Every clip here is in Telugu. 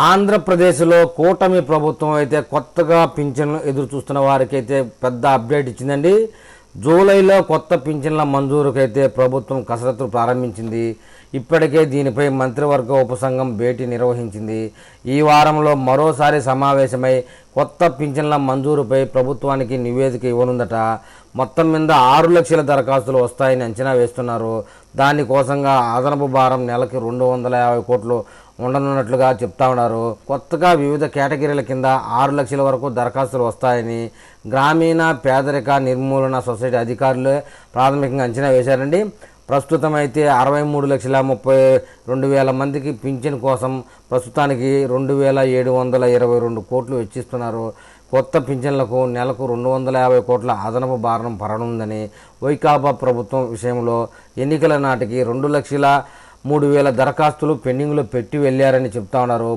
ఆంధ్రప్రదేశ్లో కూటమి ప్రభుత్వం అయితే కొత్తగా పింఛన్లు ఎదురు చూస్తున్న వారికి అయితే పెద్ద అప్డేట్ ఇచ్చిందండి. జూలైలో కొత్త పింఛన్ల మంజూరుకైతే ప్రభుత్వం కసరత్తు ప్రారంభించింది. ఇప్పటికే దీనిపై మంత్రివర్గ ఉపసంఘం భేటీ నిర్వహించింది. ఈ వారంలో మరోసారి సమావేశమై కొత్త పింఛన్ల మంజూరుపై ప్రభుత్వానికి నివేదిక ఇవ్వనుందట. మొత్తం మీద 6 లక్షల దరఖాస్తులు వస్తాయని అంచనా వేస్తున్నారు. దానికోసంగా అదనపు భారం నెలకి 250 కోట్లు ఉండనున్నట్లుగా చెప్తా ఉన్నారు. కొత్తగా వివిధ కేటగిరీల కింద 6 లక్షల వరకు దరఖాస్తులు వస్తాయని గ్రామీణ పేదరిక నిర్మూలన సొసైటీ అధికారులు ప్రాథమికంగా అంచనా వేశారండి. ప్రస్తుతం అయితే 63,32,000 మందికి పింఛన్ కోసం ప్రస్తుతానికి 2,722 కోట్లు వెచ్చిస్తున్నారు. కొత్త పింఛన్లకు నెలకు 250 కోట్ల అదనపు భారం పడనుందని వైకాపా ప్రభుత్వం విషయంలో ఎన్నికల నాటికి 2,03,000 దరఖాస్తులు పెండింగ్లో పెట్టి వెళ్ళారని చెప్తా ఉన్నారు.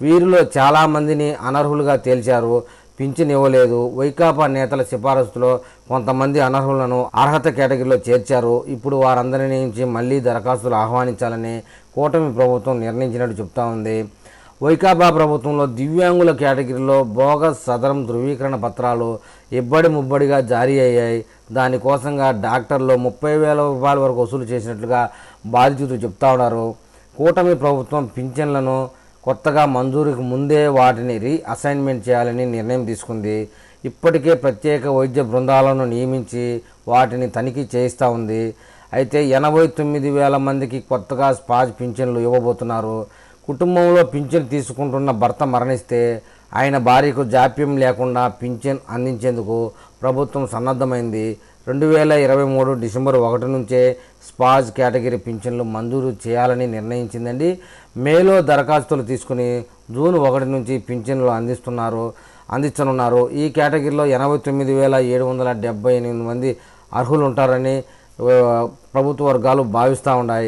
వీరిలో చాలామందిని అనర్హులుగా తేల్చారు, పింఛన్ ఇవ్వలేదు. వైకాపా నేతల సిఫారసులో కొంతమంది అనర్హులను అర్హత కేటగిరీలో చేర్చారు. ఇప్పుడు వారందరి నుంచి మళ్లీ దరఖాస్తులు ఆహ్వానించాలని కూటమి ప్రభుత్వం నిర్ణయించినట్టు చెప్తా ఉంది. వైకాపా ప్రభుత్వంలో దివ్యాంగుల కేటగిరీలో బోగస్ సదరం ధృవీకరణ పత్రాలు ఇబ్బడి ముబ్బడిగా జారీ అయ్యాయి. దానికోసంగా డాక్టర్లు 30,000 రూపాయల వరకు వసూలు చేసినట్లుగా బాధితులు చెప్తా ఉన్నారు. కూటమి ప్రభుత్వం పింఛన్లను కొత్తగా మంజూరుకు ముందే వాటిని అసైన్మెంట్ చేయాలని నిర్ణయం తీసుకుంది. ఇప్పటికే ప్రత్యేక వైద్య బృందాలను నియమించి వాటిని తనిఖీ చేయిస్తూ ఉంది. అయితే 89,000 మందికి కొత్తగా స్పాజ్ పింఛన్లు ఇవ్వబోతున్నారు. కుటుంబంలో పింఛన్ తీసుకుంటున్న భర్త మరణిస్తే ఆయన భార్యకు జాప్యం లేకుండా పింఛన్ అందించేందుకు ప్రభుత్వం సన్నద్ధమైంది. 2023 డిసెంబర్ 1 నుంచే స్పాజ్ కేటగిరీ పింఛన్లు మంజూరు చేయాలని నిర్ణయించిందండి. మేలో దరఖాస్తులు తీసుకుని జూన్ 1 నుంచి పింఛన్లు అందించనున్నారు. ఈ కేటగిరీలో 89,778 మంది అర్హులు ఉంటారని ప్రభుత్వ వర్గాలు భావిస్తూ ఉన్నాయి.